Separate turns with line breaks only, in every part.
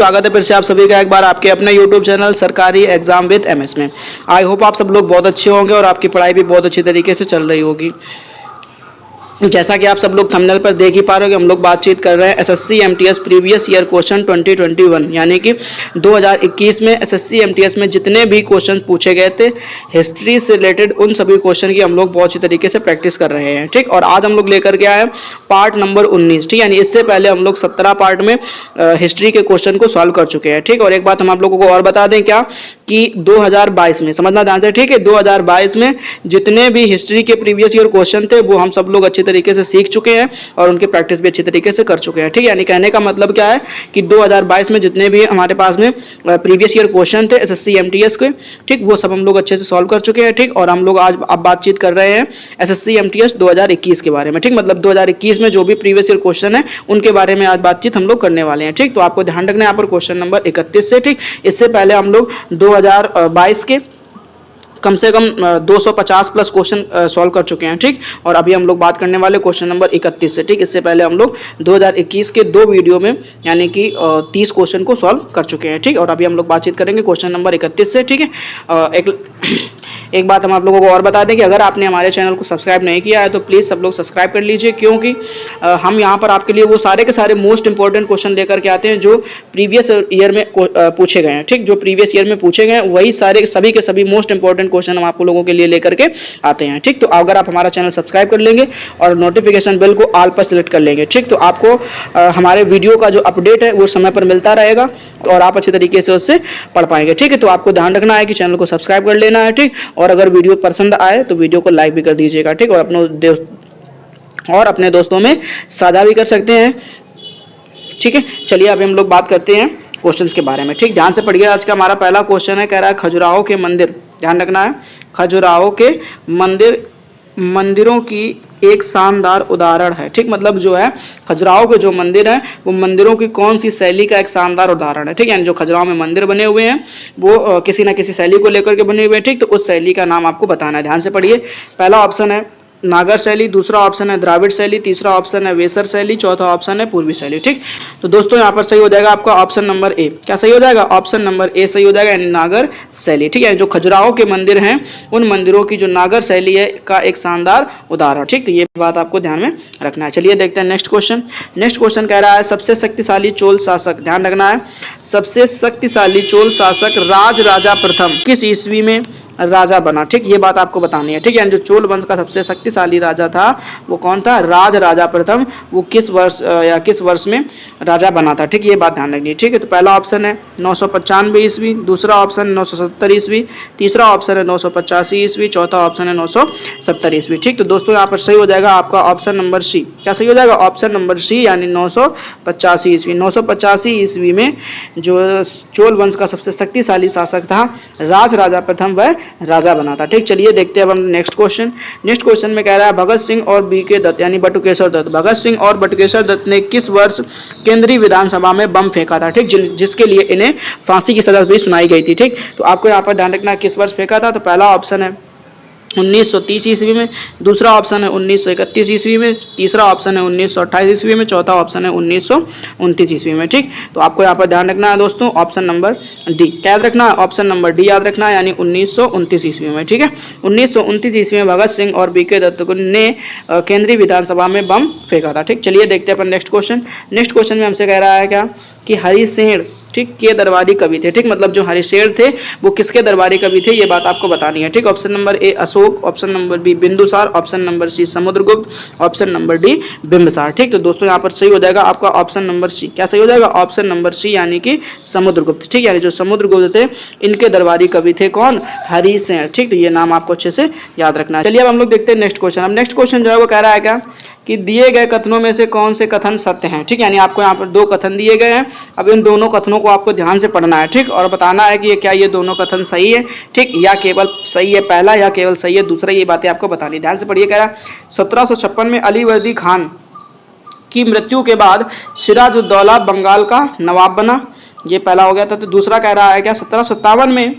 स्वागत है फिर से आप सभी का एक बार आपके अपने YouTube चैनल सरकारी एग्जाम विद एमएस में। आई होप आप सब लोग बहुत अच्छे होंगे और आपकी पढ़ाई भी बहुत अच्छी तरीके से चल रही होगी। जैसा कि आप सब लोग थंबनेल पर देख ही पा रहे हो कि हम लोग बातचीत कर रहे हैं SSC MTS previous year question 2021 यानी कि 2021 में एसएससी एमटीएस में जितने भी क्वेश्चन पूछे गए थे हिस्ट्री से रिलेटेड उन सभी क्वेश्चन की हम लोग बहुत अच्छी तरीके से प्रैक्टिस कर रहे हैं। ठीक, और आज हम लोग लेकर के आए पार्ट नंबर 19। ठीक, यानी इससे पहले हम लोग 17 पार्ट में हिस्ट्री के क्वेश्चन को सॉल्व कर चुके हैं। ठीक, और एक बात हम आप लोगों को और बता दें क्या कि 2022 में समझना ध्यान से, ठीक है, 2022 में जितने भी हिस्ट्री के प्रीवियस ईयर क्वेश्चन थे वो हम सब लोग अच्छी तरीके से सीख चुके हैं और उनकी प्रैक्टिस भी अच्छी तरीके से कर चुके हैं। ठीक है, यानी कहने का मतलब क्या है कि 2022 में जितने भी हमारे पास में प्रीवियस ईयर क्वेश्चन थे एसएससी एमटीएस के, ठीक, वो सब हम लोग अच्छे से सॉल्व कर चुके हैं। ठीक, और हम लोग आज अब बातचीत कर रहे हैं एसएससी एमटीएस 2021 के बारे में। ठीक, मतलब 2021 में जो भी प्रीवियस ईयर क्वेश्चन है उनके बारे में आज बातचीत हम लोग करने वाले हैं। ठीक, तो आपको ध्यान रखना है यहाँ पर क्वेश्चन नंबर 31 से। ठीक, इससे पहले हम लोग 2022 के कम से कम 250 प्लस क्वेश्चन सॉल्व कर चुके हैं। ठीक, और अभी हम लोग बात करने वाले क्वेश्चन नंबर 31 से। ठीक, इससे पहले हम लोग 2021 के 2 वीडियो में यानी कि 30 क्वेश्चन को सॉल्व कर चुके हैं। ठीक, और अभी हम लोग बातचीत करेंगे क्वेश्चन नंबर 31 से। ठीक है, एक बात हम आप लोगों को और बता दें कि अगर आपने हमारे चैनल को सब्सक्राइब नहीं किया है तो प्लीज़ सब लोग सब्सक्राइब कर लीजिए, क्योंकि हम यहाँ पर आपके लिए वो सारे के सारे मोस्ट इंपॉर्टेंट क्वेश्चन लेकर के आते हैं जो प्रीवियस ईयर में पूछे गए हैं। ठीक, जो प्रीवियस ईयर में पूछे गए हैं वही सारे सभी के सभी मोस्ट इंपॉर्टेंट क्वेश्चन हम आप लोगों के लिए लेकर के आते हैं। ठीक, तो अगर आप हमारा चैनल सब्सक्राइब कर लेंगे और नोटिफिकेशन बेल को ऑल पर सिलेक्ट कर लेंगे, ठीक, तो आपको हमारे वीडियो का जो अपडेट है वो समय पर मिलता रहेगा और आप अच्छे तरीके से उससे पढ़ पाएंगे। ठीक है, तो आपको ध्यान रखना है कि चैनल को सब्सक्राइब कर लेना है। ठीक, और अगर वीडियो पसंद आए तो वीडियो को लाइक भी कर दीजिएगा। ठीक, और अपने दोस्तों में साझा भी कर सकते हैं। ठीक है, चलिए अभी हम लोग बात करते हैं क्वेश्चंस के बारे में। ठीक, ध्यान से पढ़िए। आज का हमारा पहला क्वेश्चन है, कह रहा है खजुराहो के मंदिर, ध्यान रखना है, खजुराहो के मंदिरों की एक शानदार उदाहरण है। ठीक, मतलब जो है खजुराहो के जो मंदिर है वो मंदिरों की कौन सी शैली का एक शानदार उदाहरण है। ठीक, यानी जो खजुराहो में मंदिर बने हुए हैं वो किसी न किसी शैली को लेकर के बने हुए हैं। ठीक, तो उस शैली का नाम आपको बताना है। ध्यान से पढ़िए। पहला ऑप्शन है नागर शैली, दूसरा ऑप्शन है द्राविड़ शैली, तीसरा ऑप्शन है वेसर शैली, चौथा ऑप्शन है पूर्वी शैली। ठीक, तो दोस्तों यहाँ पर सही हो जाएगा आपका ऑप्शन नंबर ए। क्या सही हो जाएगा? ऑप्शन नंबर ए सही हो जाएगा, यानी नागर शैली। ठीक है, जो खजुराहो के मंदिर हैं उन मंदिरों की जो नागर शैली है का एक शानदार उदाहरण। ठीक, तो ये बात आपको ध्यान में रखना है। चलिए देखते हैं नेक्स्ट क्वेश्चन। नेक्स्ट क्वेश्चन कह रहा है सबसे शक्तिशाली चोल शासक, ध्यान रखना है, सबसे शक्तिशाली चोल शासक राजा प्रथम किस ईस्वी में राजा बना। ठीक, ये बात आपको बतानी है। ठीक, यानी जो चोल वंश का सबसे शक्तिशाली राजा था वो कौन था? राजा प्रथम। वो किस वर्ष में राजा बना था। ठीक, ये बात ध्यान रखनी है। ठीक है, तो पहला ऑप्शन है 995 ईस्वी, दूसरा ऑप्शन 970 ईस्वी, तीसरा ऑप्शन है 985 ईस्वी, चौथा ऑप्शन है 970 ईस्वी। ठीक, तो दोस्तों यहाँ पर सही हो जाएगा आपका ऑप्शन नंबर सी। क्या सही हो जाएगा? ऑप्शन नंबर सी, यानी 985 ईस्वी। 985 ईस्वी में जो चोल वंश का सबसे शक्तिशाली शासक था राजा प्रथम वह राजा बना था। ठीक, चलिए देखते हैं अब हम नेक्स्ट क्वेश्चन। नेक्स्ट क्वेश्चन में कह रहा है भगत सिंह और बीके दत्त यानी बटुकेश्वर दत्त, भगत सिंह और बटुकेश्वर दत्त ने किस वर्ष केंद्रीय विधानसभा में बम फेंका था। ठीक, जिसके लिए इन्हें फांसी की सजा भी सुनाई गई थी। ठीक, तो आपको यहाँ पर ध्यान रखना किस वर्ष फेंका था। तो पहला ऑप्शन है 1930 ईस्वी में, दूसरा ऑप्शन है 1931 ईस्वी में, तीसरा ऑप्शन है 1928 ईस्वी में, चौथा ऑप्शन है 1929 ईस्वी में। ठीक, तो आपको यहाँ पर ध्यान रखना है दोस्तों ऑप्शन नंबर डी। क्या याद रखना है? ऑप्शन नंबर डी याद रखना है, यानी 1929 ईस्वी में। ठीक है, 1929 ईस्वी में भगत सिंह और बीके दत्त ने केंद्रीय विधानसभा में बम फेंका था। ठीक, चलिए देखते हैं अपन नेक्स्ट क्वेश्चन। नेक्स्ट क्वेश्चन में हमसे कह रहा है क्या कि हरिसेन, ठीक, के दरबारी कवि थे। ठीक, मतलब जो हरिशेर थे वो किसके दरबारी कवि थे ये बात आपको बतानी है। ठीक, option number A Ashoka, option number B Bindusara, option number C Samudragupta, option number D Bimbisara. ठीक, तो दोस्तों यहाँ पर सही हो जाएगा आपका ऑप्शन नंबर सी। क्या सही हो जाएगा? ऑप्शन नंबर सी, यानी कि समुद्रगुप्त। ठीक, यानी जो समुद्रगुप्त थे इनके दरबारी कवि थे कौन? हरिशेर। ठीक, तो ये नाम आपको अच्छे से याद रखना है। चलिए अब हम लोग देखते हैं नेक्स्ट क्वेश्चन। अब नेक्स्ट क्वेश्चन जो है वो कह रहा है क्या कि दिए गए कथनों में से कौन से कथन सत्य हैं। ठीक, यानी आपको यहाँ पर 2 कथन दिए गए हैं। अब इन दोनों कथनों को आपको ध्यान से पढ़ना है। ठीक, और बताना है कि क्या ये दोनों कथन सही है, ठीक, या केवल सही है पहला या केवल सही है दूसरा, ये बातें आपको बतानी। ध्यान से पढ़िए। कह रहा है 1756 में अली वर्दी खान की मृत्यु के बाद सिराजुद्दौला बंगाल का नवाब बना, ये पहला हो गया था। तो दूसरा कह रहा है क्या 1757 में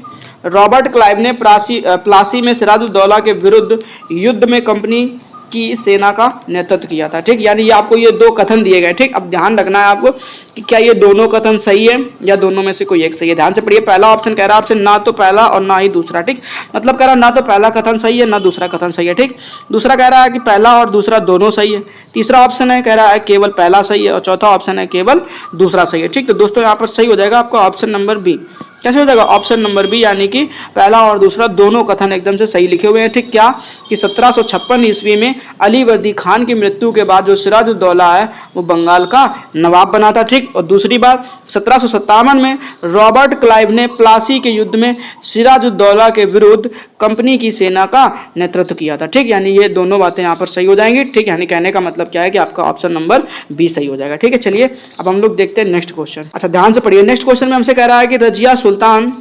रॉबर्ट क्लाइव ने प्लासी में सिराजुद्दौला के विरुद्ध युद्ध में कंपनी की सेना का नेतृत्व किया था। ठीक, यानी ये आपको ये दो कथन दिए गए। ठीक, अब ध्यान रखना है आपको कि क्या ये दोनों कथन सही है या दोनों में से कोई एक सही है। ध्यान से पढ़िए, पहला ऑप्शन कह रहा है आपसे ना तो पहला और ना ही दूसरा। ठीक, मतलब कह रहा है ना तो पहला कथन सही है ना दूसरा कथन सही है। ठीक, दूसरा कह रहा है कि पहला और दूसरा दोनों सही है। तीसरा ऑप्शन है कह रहा है केवल पहला सही है और चौथा ऑप्शन है केवल दूसरा सही है। ठीक, तो दोस्तों यहाँ पर सही हो जाएगा आपका ऑप्शन नंबर बी। कैसे हो जाएगा? ऑप्शन नंबर बी, यानी कि पहला और दूसरा दोनों कथन एकदम से सही लिखे हुए हैं। ठीक, क्या कि 1756 ईस्वी में अली वर्दी खान की मृत्यु के बाद जो सिराजुद्दौला है वो बंगाल का नवाब बना था। ठीक, और दूसरी बात 1757 में रॉबर्ट क्लाइव ने प्लासी के युद्ध में सिराजुद्दौला के विरुद्ध कंपनी की सेना का नेतृत्व किया था। ठीक, यानी ये दोनों बातें यहाँ पर सही हो जाएंगी। ठीक, यानी कहने का मतलब क्या है कि आपका ऑप्शन नंबर बी सही हो जाएगा। ठीक है, चलिए अब हम लोग देखते हैं नेक्स्ट क्वेश्चन। अच्छा, ध्यान से पढ़िए, नेक्स्ट क्वेश्चन में हमसे कह रहा है कि रजिया सुल्तान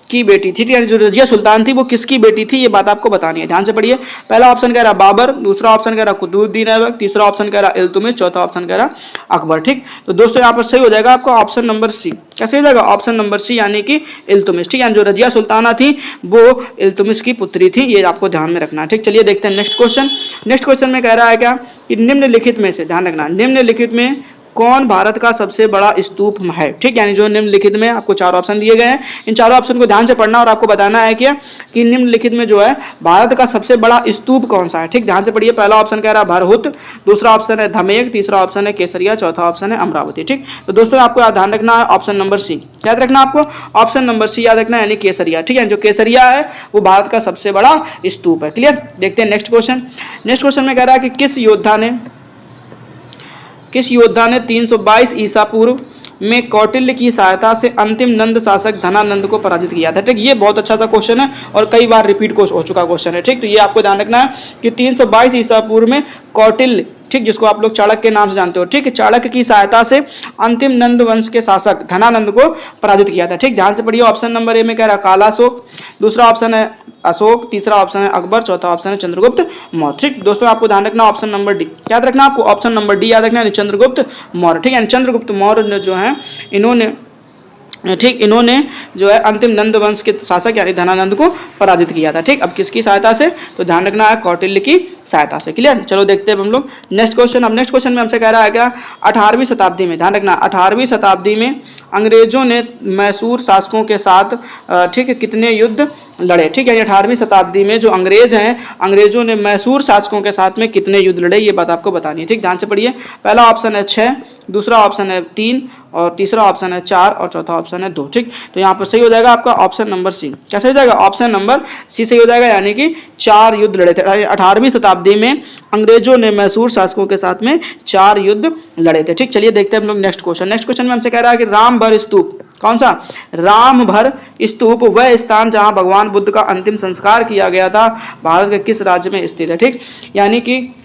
की बेटी थी। यानी जो रजिया सुल्तान थी वो किसकी बेटी थी, ये बात आपको बतानी है। ध्यान से पढ़िए, पहला ऑप्शन कह रहा बाबर, दूसरा ऑप्शन कह रहा कुतुबुद्दीन ऐबक, तीसरा ऑप्शन कह रहा इल्तुतमिश, चौथा ऑप्शन कह रहा अकबर। ठीक, तो दोस्तों यहाँ पर सही हो जाएगा आपका ऑप्शन नंबर सी। कैसे हो जाएगा? ऑप्शन नंबर सी, यानी कि इल्तुतमिश। ठीक, यानी जो रजिया सुल्ताना थी वो इल्तुतमिश की पुत्री थी, ये आपको ध्यान में रखना है। ठीक, चलिए देखते हैं नेक्स्ट क्वेश्चन। नेक्स्ट क्वेश्चन में कह रहा है क्या कि निम्नलिखित में से, ध्यान रखना, निम्नलिखित में कौन भारत का सबसे बड़ा स्तूप है। ठीक, यानी जो निम्नलिखित में आपको चार ऑप्शन दिए गए हैं, इन चारों ऑप्शन को ध्यान से पढ़ना और आपको बताना है कि निम्नलिखित में जो है भारत का सबसे बड़ा स्तूप कौन सा है। ठीक, ध्यान से पढ़िए, पहला ऑप्शन कह रहा है भरहुत, दूसरा ऑप्शन है धमेक, तीसरा ऑप्शन है केसरिया, चौथा ऑप्शन है अमरावती। ठीक, तो दोस्तों आपको ध्यान रखना है ऑप्शन नंबर सी याद रखना, आपको ऑप्शन नंबर सी याद रखना है, यानी केसरिया। ठीक है, जो केसरिया है वो भारत का सबसे बड़ा स्तूप है। क्लियर? देखते हैं नेक्स्ट क्वेश्चन। नेक्स्ट क्वेश्चन में कह रहा है कि किस योद्धा ने 322 ईसा पूर्व में कौटिल्य की सहायता से अंतिम नंद शासक धनानंद को पराजित किया था। ठीक, ये बहुत अच्छा सा क्वेश्चन है और कई बार रिपीट हो चुका क्वेश्चन है। ठीक, तो ये आपको ध्यान रखना है कि 322 ईसा पूर्व में कौटिल्य, ठीक, जिसको आप लोग चाणक्य के नाम से जानते हो, ठीक, चाणक्य की सहायता से अंतिम नंद वंश के शासक धनानंद को पराजित किया था। ठीक, ध्यान से पढ़िए, ऑप्शन नंबर ए में कह रहा कालाशोक, दूसरा ऑप्शन है अशोक, तीसरा ऑप्शन है अकबर, चौथा ऑप्शन है चंद्रगुप्त मौर्य। ठीक, दोस्तों आपको ध्यान रखना ऑप्शन नंबर डी याद रखना, आपको ऑप्शन नंबर डी याद रखना है, चंद्रगुप्त मौर्य। ठीक है, चंद्रगुप्त मौर्य जो है इन्होंने जो है अंतिम नंद वंश के शासक यानी धनानंद को पराजित किया था। ठीक, अब किसकी सहायता से? तो ध्यान रखना है कौटिल्य की सहायता से। क्लियर? चलो देखते हैं हम लोग नेक्स्ट क्वेश्चन। अब नेक्स्ट क्वेश्चन में हमसे कह रहा है क्या 18वीं शताब्दी में, ध्यान रखना 18वीं शताब्दी में अंग्रेजों ने मैसूर शासकों के साथ ठीक है कितने युद्ध लड़े। ठीक है, 18वीं शताब्दी में जो अंग्रेज हैं, अंग्रेजों ने मैसूर शासकों के साथ में कितने युद्ध लड़े, ये बात आपको बतानी है। ठीक, ध्यान से पढ़िए, पहला ऑप्शन है 6, दूसरा ऑप्शन है 3 और तीसरा ऑप्शन है 4 और चौथा ऑप्शन है 2। ठीक, तो यहाँ पर सही हो जाएगा आपका ऑप्शन नंबर सी। कैसे हो जाएगा? ऑप्शन नंबर सी सही हो जाएगा, यानी कि 4 युद्ध लड़े थे। 18वीं शताब्दी में अंग्रेजों ने मैसूर शासकों के साथ में 4 युद्ध लड़े थे। ठीक, चलिए देखते हैं हम लोग नेक्स्ट क्वेश्चन। नेक्स्ट क्वेश्चन में हमसे कह रहा है कि रामभर स्तूप, कौन सा? रामभर स्तूप वह स्थान जहां भगवान बुद्ध का अंतिम संस्कार किया गया था, भारत के किस राज्य में स्थित है। ठीक, यानी कि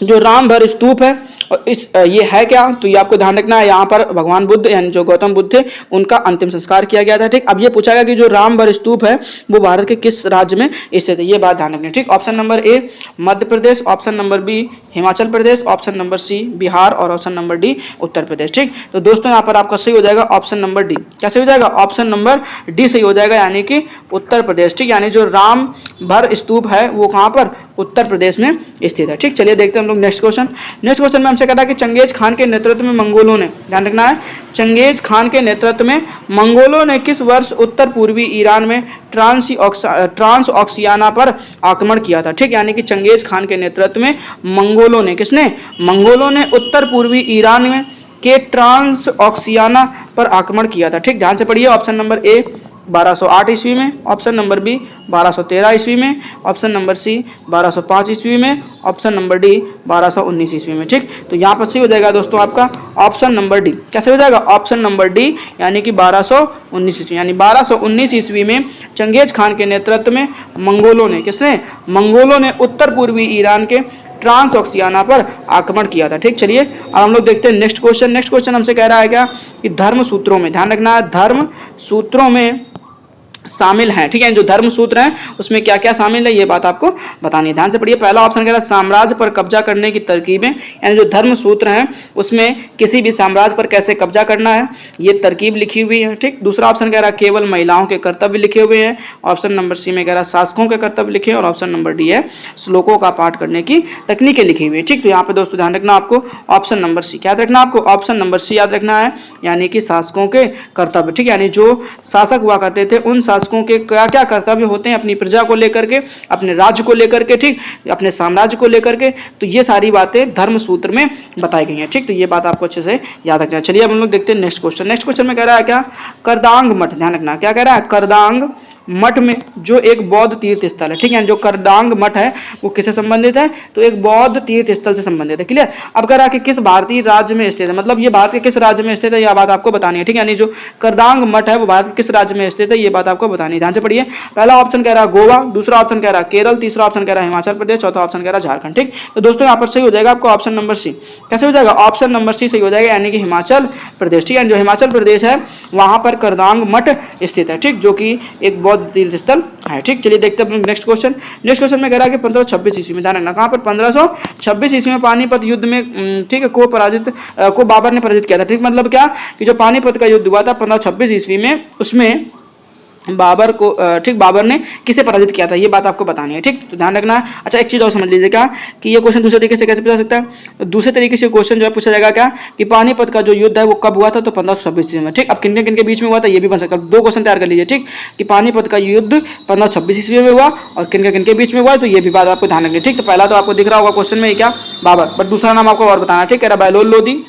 जो रामभर स्तूप है और ये है क्या, तो ये आपको ध्यान रखना है, यहाँ पर भगवान बुद्ध यानी जो गौतम बुद्ध थे उनका अंतिम संस्कार किया गया था। ठीक, अब ये पूछा गया कि जो रामभर स्तूप है वो भारत के किस राज्य में स्थित है, ये बात ध्यान रखनी है। ठीक, option number A Madhya Pradesh, option number B Himachal Pradesh, option number C Bihar और option number D Uttar Pradesh. ठीक, तो दोस्तों यहाँ पर आपका सही हो जाएगा ऑप्शन नंबर डी। कैसे हो जाएगा? ऑप्शन नंबर डी सही हो जाएगा, यानी कि उत्तर प्रदेश। ठीक, यानी जो रामभर स्तूप है वो कहाँ पर? उत्तर प्रदेश में स्थित है। ठीक, चलिए देखते हैं हम लोग नेक्स्ट क्वेश्चन। नेक्स्ट क्वेश्चन में हमसे कहता है कि चंगेज खान के नेतृत्व में मंगोलों ने, ध्यान रखना है, चंगेज खान के नेतृत्व में मंगोलों ने किस वर्ष उत्तर पूर्वी ईरान में ट्रांस ऑक्सियाना पर आक्रमण किया था। ठीक, यानी कि चंगेज खान के नेतृत्व में मंगोलों ने, किसने? मंगोलों ने उत्तर पूर्वी ईरान में के ट्रांस ऑक्सियाना पर आक्रमण किया था। ठीक, ध्यान से पढ़िए, ऑप्शन नंबर ए 1208 ईस्वी में, ऑप्शन नंबर बी 1213 ईस्वी में, ऑप्शन नंबर सी 1205 ईस्वी में, ऑप्शन नंबर डी 1219 ईस्वी में। ठीक, तो यहाँ पर सही हो जाएगा दोस्तों आपका ऑप्शन नंबर डी। कैसे हो जाएगा? ऑप्शन नंबर डी, यानी कि 1219 ईस्वी, यानी 1219 ईस्वी में चंगेज खान के नेतृत्व में मंगोलों ने, किसने? मंगोलों ने उत्तर पूर्वी ईरान के ट्रांस ऑक्सियाना पर आक्रमण किया था। ठीक, चलिए अब हम लोग देखते हैं नेक्स्ट क्वेश्चन। नेक्स्ट क्वेश्चन हमसे कह रहा है क्या कि धर्म सूत्रों में, ध्यान रखना है, धर्म सूत्रों में शामिल हैं, ठीक है। जो धर्म सूत्र हैं उसमें क्या क्या शामिल है ये बात आपको बतानी है, ध्यान से पढ़िए। पहला ऑप्शन कह रहा है साम्राज्य पर कब्जा करने की तरकीबें, यानी जो धर्म सूत्र हैं उसमें किसी भी साम्राज्य पर कैसे कब्जा करना है ये तरकीब लिखी हुई है, ठीक। दूसरा ऑप्शन कह रहा है केवल महिलाओं के कर्तव्य लिखे हुए हैं। ऑप्शन नंबर सी में कह रहा है शासकों के कर्तव्य लिखे, और ऑप्शन नंबर डी है श्लोकों का पाठ करने की तकनीकें लिखी हुई है, ठीक। तो यहाँ पे दोस्तों ध्यान रखना आपको ऑप्शन नंबर सी, क्या याद रखना आपको, ऑप्शन नंबर सी याद रखना है, यानी कि शासकों के कर्तव्य, ठीक। यानी जो शासक हुआ करते थे उन शासकों के क्या क्या कर्तव्य होते हैं अपनी प्रजा को लेकर के, अपने राज्य को लेकर के, ठीक, अपने साम्राज्य को लेकर के, तो ये सारी बातें धर्म सूत्र में बताई गई हैं, ठीक। तो ये बात आपको अच्छे से याद रखना है। चलिए अब हम लोग देखते हैं नेक्स्ट क्वेश्चन। नेक्स्ट क्वेश्चन में कह रहा है क्या, करदांग मठ, ध्यान रखना क्या कह रहा है, करदांग मठ में जो एक बौद्ध तीर्थ स्थल है, ठीक है। जो करदांग मठ है वो किससे संबंधित है, तो एक बौद्ध तीर्थ स्थल से संबंधित है, क्लियर। अब कह रहा है कि किस भारतीय राज्य में स्थित है, मतलब ये भारत के किस राज्य में स्थित है यह बात आपको बतानी है, ठीक है। यानी जो करदांग मठ है वो भारत के किस राज्य में स्थित है ये बात आपको बतानी है, ध्यान से पढ़िए। पहला ऑप्शन कह रहा है गोवा, दूसरा ऑप्शन कह रहा है केरल, तीसरा ऑप्शन कह रहा है हिमाचल प्रदेश, चौथा ऑप्शन कह रहा है झारखंड, ठीक। तो दोस्तों यहाँ पर सही हो जाएगा आपको ऑप्शन नंबर सी, कैसे हो जाएगा, ऑप्शन नंबर सी सही हो जाएगा, यानी कि हिमाचल प्रदेश, ठीक है। जो हिमाचल प्रदेश है वहां पर करदांग मठ स्थित है, ठीक, जो कि एक बौद्ध तीर्थ स्थल है, ठीक। चलिए देखते हैं नेक्स्ट क्वेश्चन। नेक्स्ट क्वेश्चन में कह रहा है कि 1526 ईस्वी में, ध्यान रखना कहां पर, 1526 ईस्वी में पानीपत युद्ध में, ठीक है, को बाबर ने पराजित किया था, ठीक। मतलब क्या कि जो पानीपत का युद्ध हुआ था 1526 ईस्वी में, उसमें बाबर को, ठीक, बाबर ने किसे पराजित किया था ये बात आपको बतानी है, ठीक। तो ध्यान रखना है। अच्छा एक चीज और समझ लीजिएगा कि ये क्वेश्चन दूसरे तरीके से कैसे पूछा सकता है, तो दूसरे तरीके से क्वेश्चन जो है पूछा जाएगा क्या कि पानीपत का जो युद्ध है वो कब हुआ था, तो 1526 ईस्वी में, ठीक। अब किन किन के बीच में हुआ था ये भी बन सकता है, दो क्वेश्चन तैयार कर लीजिए, ठीक, कि पानीपत का युद्ध 1526 ईस्वी में हुआ और किन के बीच में हुआ, तो ये भी बात आपको ध्यान रखनी है, ठीक। तो पहला तो आपको दिख रहा होगा क्वेश्चन में क्या, बाबर, बट दूसरा नाम आपको और बताना है, ठीक। कह रहा बहलोल लोधी,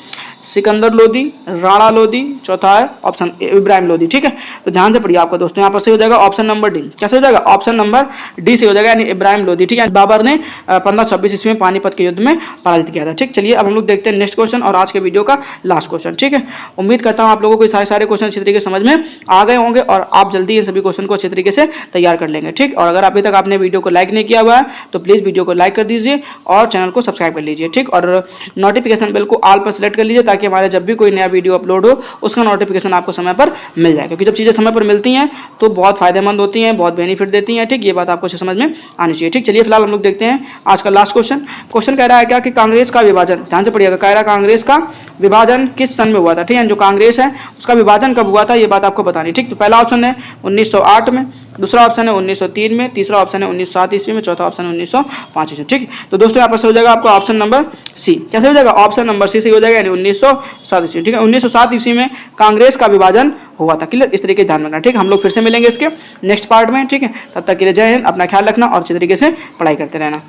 सिकंदर लोधी, राणा लोधी, चौथा है ऑप्शन इब्राहिम लोधी, ठीक है। तो ध्यान से पढ़िए आपका दोस्तों, यहाँ पर सही हो जाएगा ऑप्शन नंबर डी, कैसे हो जाएगा, ऑप्शन नंबर डी से हो जाएगा, यानी इब्राहिम लोधी, ठीक है। बाबर ने 1526 ईस्वी में पानीपत के युद्ध में पराजित किया था, ठीक। चलिए अब हम लोग देखते हैं नेक्स्ट क्वेश्चन और आज के वीडियो का लास्ट क्वेश्चन, ठीक है। उम्मीद करता हूँ आप लोगों को सारे क्वेश्चन अच्छी तरीके से समझ में आ गए होंगे और आप जल्दी इन सभी क्वेश्चन को अच्छे तरीके से तैयार कर लेंगे, ठीक। और अगर अभी तक आपने वीडियो को लाइक नहीं किया हुआ है तो प्लीज वीडियो को लाइक कर दीजिए और चैनल को सब्सक्राइब कर लीजिए, ठीक। और नोटिफिकेशन बेल को ऑल पर सेलेक्ट कर लीजिए ताकि हमारे जब भी कोई नया वीडियो अपलोड हो उसका नोटिफिकेशन आपको समय पर मिल जाए, क्योंकि जब चीजें समय पर मिलती हैं तो बहुत फायदेमंद होती हैं, बहुत बेनिफिट देती हैं, ठीक। ये बात आपको समझ में आनी चाहिए, ठीक। चलिए फिलहाल हम लोग देखते हैं आज का लास्ट क्वेश्चन। क्वेश्चन कह रहा है क्या कि कांग्रेस का विभाजन, ध्यान से पढ़िएगा, कह रहा है कांग्रेस का विभाजन किस सन में हुआ था, ठीक है। जो कांग्रेस है उसका विभाजन कब हुआ था ये बात आपको बतानी, ठीक। तो पहला ऑप्शन है 1908 में, दूसरा ऑप्शन है 1903 में, तीसरा ऑप्शन है 1907 ईस्वी में, चौथा ऑप्शन है 1905 ईस्वी, ठीक। तो दोस्तों यहाँ पर हो जाएगा आपको ऑप्शन नंबर सी, कैसे हो जाएगा, ऑप्शन नंबर सी सही हो जाएगा, यानी 1907 ईस्वी, ठीक है। 1907 ईस्वी में कांग्रेस का विभाजन हुआ था, क्लियर। इस तरीके से ध्यान रखना, ठीक। हम लोग फिर से मिलेंगे इसके नेक्स्ट पार्ट में, ठीक है। तब तक के लिए जय हिंद, अपना ख्याल रखना और अच्छी तरीके से पढ़ाई करते रहना।